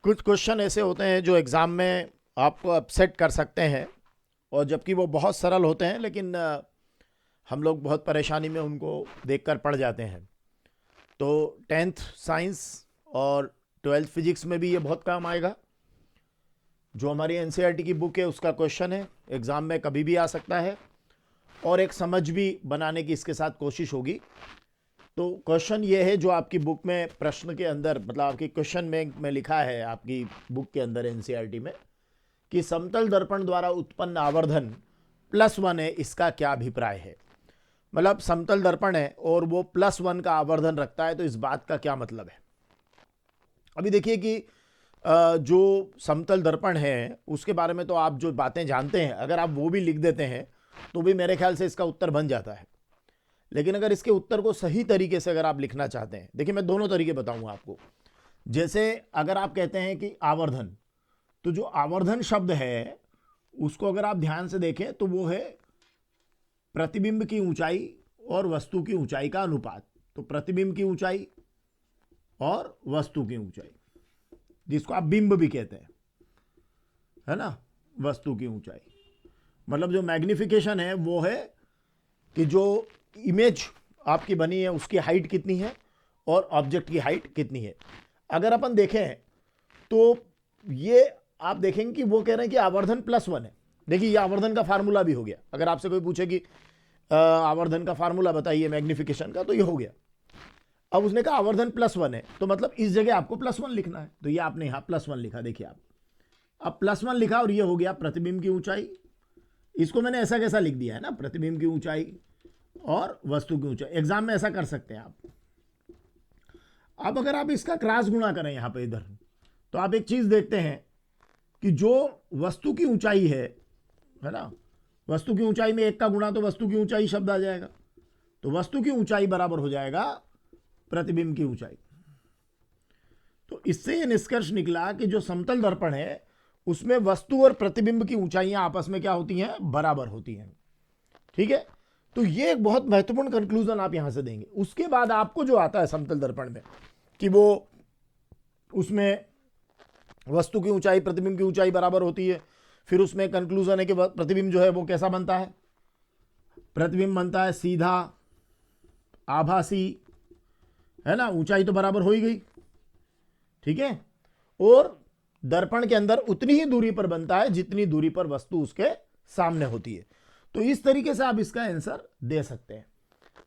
कुछ क्वेश्चन ऐसे होते हैं जो एग्ज़ाम में आपको अपसेट कर सकते हैं, और जबकि वो बहुत सरल होते हैं, लेकिन हम लोग बहुत परेशानी में उनको देखकर पड़ जाते हैं। तो 10th साइंस और 12th फिजिक्स में भी ये बहुत काम आएगा। जो हमारी एनसीईआरटी की बुक है उसका क्वेश्चन है, एग्ज़ाम में कभी भी आ सकता है, और एक समझ भी बनाने की इसके साथ कोशिश होगी। तो क्वेश्चन ये है जो आपकी बुक में प्रश्न के अंदर, मतलब आपकी क्वेश्चन में लिखा है आपकी बुक के अंदर एनसीईआरटी में, कि समतल दर्पण द्वारा उत्पन्न आवर्धन +1 है, इसका क्या अभिप्राय है। मतलब समतल दर्पण है और वो +1 का आवर्धन रखता है, तो इस बात का क्या मतलब है। अभी देखिए कि जो समतल दर्पण है उसके बारे में तो आप जो बातें जानते हैं, अगर आप वो भी लिख देते हैं तो भी मेरे ख्याल से इसका उत्तर बन जाता है। लेकिन अगर इसके उत्तर को सही तरीके से अगर आप लिखना चाहते हैं, देखिए मैं दोनों तरीके बताऊंगा आपको। जैसे अगर आप कहते हैं कि आवर्धन, तो जो आवर्धन शब्द है उसको अगर आप ध्यान से देखें तो वो है प्रतिबिंब की ऊंचाई और वस्तु की ऊंचाई का अनुपात। तो प्रतिबिंब की ऊंचाई और वस्तु की ऊंचाई, जिसको आप बिंब भी कहते हैं, है ना, वस्तु की ऊंचाई। मतलब जो मैग्निफिकेशन है वो है कि जो इमेज आपकी बनी है उसकी हाइट कितनी है और ऑब्जेक्ट की हाइट कितनी है। अगर अपन देखें तो ये आप देखेंगे कि वो कह रहे हैं कि आवर्धन +1 है। देखिए ये आवर्धन का फार्मूला भी हो गया। अगर आपसे कोई पूछे कि आवर्धन का फार्मूला बताइए मैग्निफिकेशन का, तो ये हो गया। अब उसने कहा आवर्धन +1 है, तो मतलब इस जगह आपको +1 लिखना है, तो ये आपने यहाँ +1 लिखा। देखिए आप, अब +1 लिखा और ये हो गया प्रतिबिंब की ऊंचाई। इसको मैंने ऐसा कैसा लिख दिया है ना, प्रतिबिंब की ऊंचाई और वस्तु की ऊंचाई। एग्जाम में ऐसा कर सकते हैं आप। अब अगर आप इसका क्रॉस गुणा करें यहाँ पे इधर, तो आप एक चीज देखते हैं कि जो वस्तु की ऊंचाई है ना, वस्तु की ऊंचाई में 1 का गुणा तो वस्तु की ऊंचाई शब्द आ जाएगा। तो वस्तु की ऊंचाई बराबर हो जाएगा प्रतिबिंब की ऊंचाई। तो इससे यह निष्कर्ष निकला कि जो समतल दर्पण है उसमें वस्तु और प्रतिबिंब की ऊंचाइयां आपस में क्या होती हैं, बराबर होती हैं। ठीक है, तो ये एक बहुत महत्वपूर्ण कंक्लूजन आप यहां से देंगे। उसके बाद आपको जो आता है समतल दर्पण में कि वो उसमें वस्तु की ऊंचाई प्रतिबिंब की ऊंचाई बराबर होती है, फिर उसमें कंक्लूजन है कि प्रतिबिंब जो है वो कैसा बनता है, प्रतिबिंब बनता है सीधा आभासी, है ना, ऊंचाई तो बराबर हो ही गई। ठीक है, और दर्पण के अंदर उतनी ही दूरी पर बनता है जितनी दूरी पर वस्तु उसके सामने होती है। तो इस तरीके से आप इसका आंसर दे सकते हैं।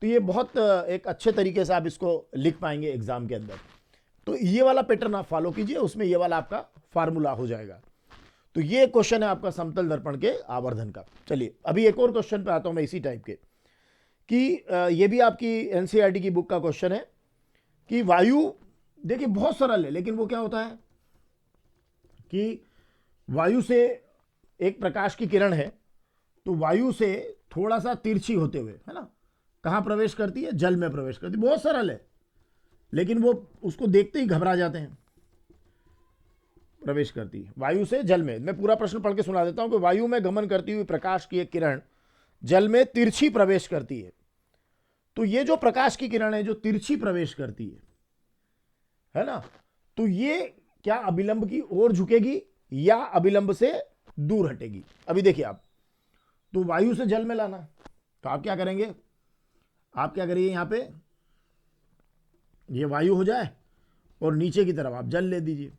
तो ये बहुत एक अच्छे तरीके से आप इसको लिख पाएंगे एग्जाम के अंदर। तो ये वाला पैटर्न आप फॉलो कीजिए, उसमें ये वाला आपका फार्मूला हो जाएगा। तो ये क्वेश्चन है आपका समतल दर्पण के आवर्धन का। चलिए अभी एक और क्वेश्चन पे आता हूं मैं इसी टाइप के, कि ये भी आपकी एनसीईआरटी की बुक का क्वेश्चन है कि वायु, देखिए बहुत सरल है, लेकिन वो क्या होता है कि वायु से एक प्रकाश की किरण है, तो वायु से थोड़ा सा तिरछी होते हुए, है ना, कहां प्रवेश करती है, जल में प्रवेश करती है। बहुत सरल है, लेकिन वो उसको देखते ही घबरा जाते हैं। प्रवेश करती है वायु से जल में। मैं पूरा प्रश्न पढ़ के सुना देता हूं कि वायु में गमन करती हुई प्रकाश की एक किरण जल में तिरछी प्रवेश करती है। तो ये जो प्रकाश की किरण है जो तिरछी प्रवेश करती है ना, तो ये क्या अभिलंब की ओर झुकेगी या अभिलंब से दूर हटेगी। अभी देखिए आप, तो वायु से जल में लाना, तो आप क्या करेंगे, आप क्या करिए, यहां पे ये वायु हो जाए और नीचे की तरफ आप जल ले दीजिए।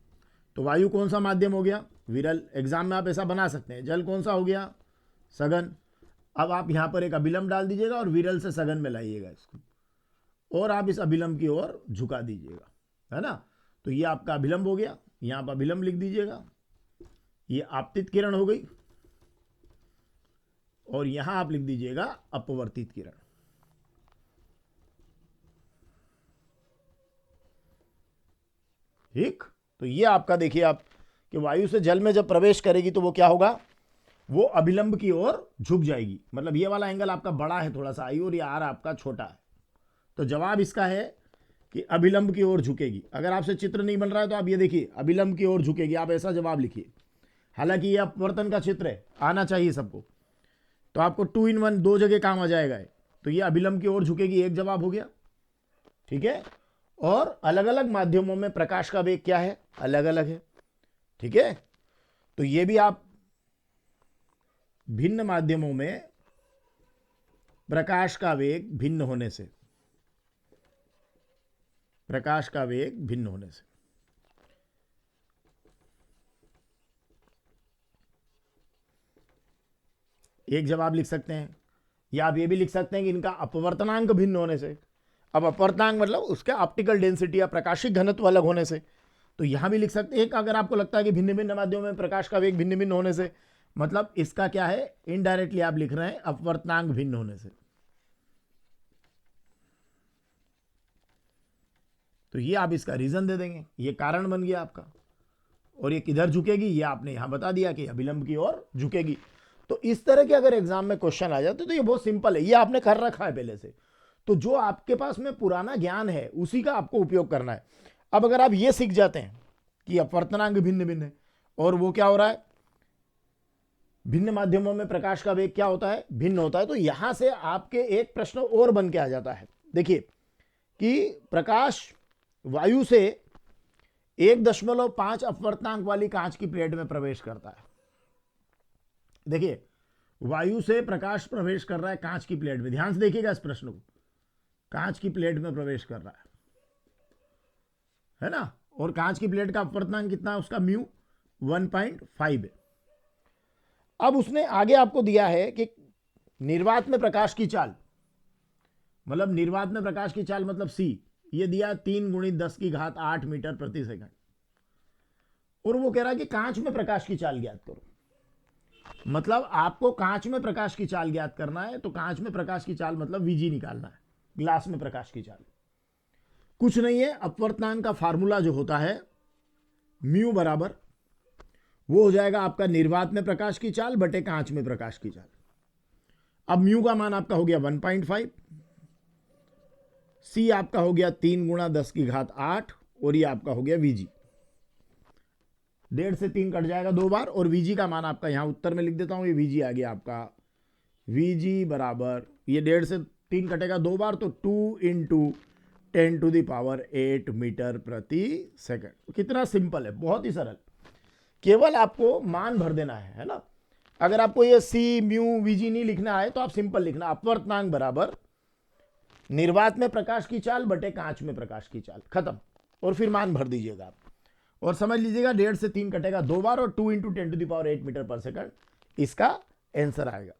तो वायु कौन सा माध्यम हो गया, विरल। एग्जाम में आप ऐसा बना सकते हैं। जल कौन सा हो गया, सघन। अब आप यहां पर एक अभिलंब डाल दीजिएगा और विरल से सघन में लाइएगा इसको, और आप इस अभिलंब की ओर झुका दीजिएगा, है ना। तो ये आपका अभिलंब हो गया, यहां पर अभिलंब लिख दीजिएगा। ये आपतित किरण हो गई, और यहां आप लिख दीजिएगा अपवर्तित किरण। ठीक, तो ये आपका देखिए आप कि वायु से जल में जब प्रवेश करेगी तो वो क्या होगा, वो अभिलंब की ओर झुक जाएगी। मतलब ये वाला एंगल आपका बड़ा है थोड़ा सा आई, और ये आर आपका छोटा है। तो जवाब इसका है कि अभिलंब की ओर झुकेगी। अगर आपसे चित्र नहीं बन रहा है तो आप ये देखिए अभिलंब की ओर झुकेगी, आप ऐसा जवाब लिखिए। हालांकि ये अपवर्तन का चित्र है, आना चाहिए सबको, तो आपको 2 in 1 दो जगह काम आ जाएगा। तो ये अभिलंब की ओर झुकेगी, एक जवाब हो गया। ठीक है, और अलग अलग माध्यमों में प्रकाश का वेग क्या है, अलग अलग है। ठीक है, तो ये भी आप भिन्न माध्यमों में प्रकाश का वेग भिन्न होने से, प्रकाश का वेग भिन्न होने से, एक जवाब लिख सकते हैं। या आप ये भी लिख सकते हैं कि इनका अपवर्तनांक भिन्न होने से। अब अपवर्तनांक मतलब उसका ऑप्टिकल डेंसिटी या प्रकाशिक घनत्व अलग होने से। तो यहां भी लिख सकते हैं, अगर आपको लगता है कि भिन्न भिन्न माध्यमों में प्रकाश का वेग भिन्न भिन्न होने से, मतलब इसका क्या है, इनडायरेक्टली आप लिख रहे हैं अपवर्तनांक भिन्न होने से। तो ये आप इसका रीजन दे देंगे, ये कारण बन गया आपका। और ये किधर झुकेगी, ये आपने यहां बता दिया कि अभिलंब की ओर झुकेगी। तो इस तरह के अगर एग्जाम में क्वेश्चन आ जाते तो ये बहुत सिंपल है, ये आपने कर रखा है पहले से। तो जो आपके पास में पुराना ज्ञान है उसी का आपको उपयोग करना है। अब अगर आप ये सीख जाते हैं कि अपवर्तनांक भिन्न भिन्न है और वो क्या हो रहा है, भिन्न माध्यमों में प्रकाश का वेग क्या होता है, भिन्न होता है, तो यहां से आपके एक प्रश्न और बन के आ जाता है। देखिए कि प्रकाश वायु से 1.5 अपवर्तनांक वाली कांच की प्लेट में प्रवेश करता है। देखिए वायु से प्रकाश प्रवेश कर रहा है कांच की प्लेट में, ध्यान से देखिएगा इस प्रश्न को, कांच की प्लेट में प्रवेश कर रहा है ना। और कांच की प्लेट का अपवर्तनांक कितना है, उसका म्यू 1.5 है। अब उसने आगे आपको दिया है कि निर्वात में प्रकाश की चाल, मतलब निर्वात में प्रकाश की चाल मतलब सी, ये दिया 3 × 10⁸ मीटर प्रति सेकंड। और वो कह रहा है कि कांच में प्रकाश की चाल ज्ञात करो। मतलब आपको कांच में प्रकाश की चाल ज्ञात करना है, तो कांच में प्रकाश की चाल मतलब वीजी निकालना है। ग्लास में प्रकाश की चाल कुछ नहीं है, अपवर्तनांक का फार्मूला जो होता है म्यू बराबर, वो हो जाएगा आपका निर्वात में प्रकाश की चाल बटे कांच में प्रकाश की चाल। अब म्यू का मान आपका हो गया 1.5, सी आपका हो गया 3 × 10⁸, और ये आपका हो गया वीजी। 1.5 से 3 कट जाएगा 2 बार, और वीजी का मान आपका यहां उत्तर में लिख देता हूं, ये वीजी आ गया आपका, वीजी बराबर, ये 1.5 से 3 कटेगा 2 बार, तो 2 × 10⁸ मीटर प्रति सेकंड। कितना सिंपल है, बहुत ही सरल, केवल आपको मान भर देना है ना। अगर आपको ये सी म्यू वीजी नहीं लिखना है तो आप सिंपल लिखना अपवर्तनांक बराबर निर्वात में प्रकाश की चाल बटे कांच में प्रकाश की चाल, खत्म। और फिर मान भर दीजिएगा आप, और समझ लीजिएगा 1.5 से 3 कटेगा 2 बार, और 2 × 10⁸ मीटर पर सेकंड इसका आंसर आएगा।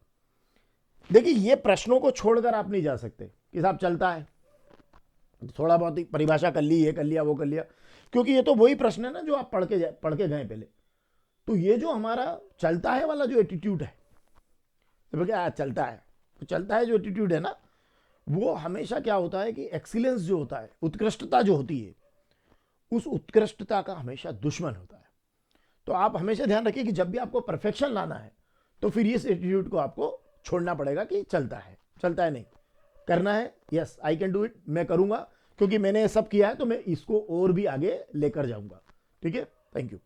देखिए ये प्रश्नों को छोड़कर आप नहीं जा सकते कि साहब चलता है, थोड़ा बहुत ही परिभाषा कर ली, ये कर लिया वो कर लिया, क्योंकि ये तो वही प्रश्न है ना जो आप पढ़ के गए पहले। तो ये जो हमारा चलता है वाला जो एटीट्यूड है, तो क्या चलता है, तो चलता है जो एटीट्यूड है ना, वो हमेशा क्या होता है कि एक्सीलेंस जो होता है, उत्कृष्टता जो होती है, उस उत्कृष्टता का हमेशा दुश्मन होता है। तो आप हमेशा ध्यान रखिए कि जब भी आपको परफेक्शन लाना है तो फिर इस एटीट्यूड को आपको छोड़ना पड़ेगा कि चलता है नहीं, करना है, yes I can do it, मैं करूंगा, क्योंकि मैंने ये सब किया है तो मैं इसको और भी आगे लेकर जाऊंगा। ठीक है, थैंक यू।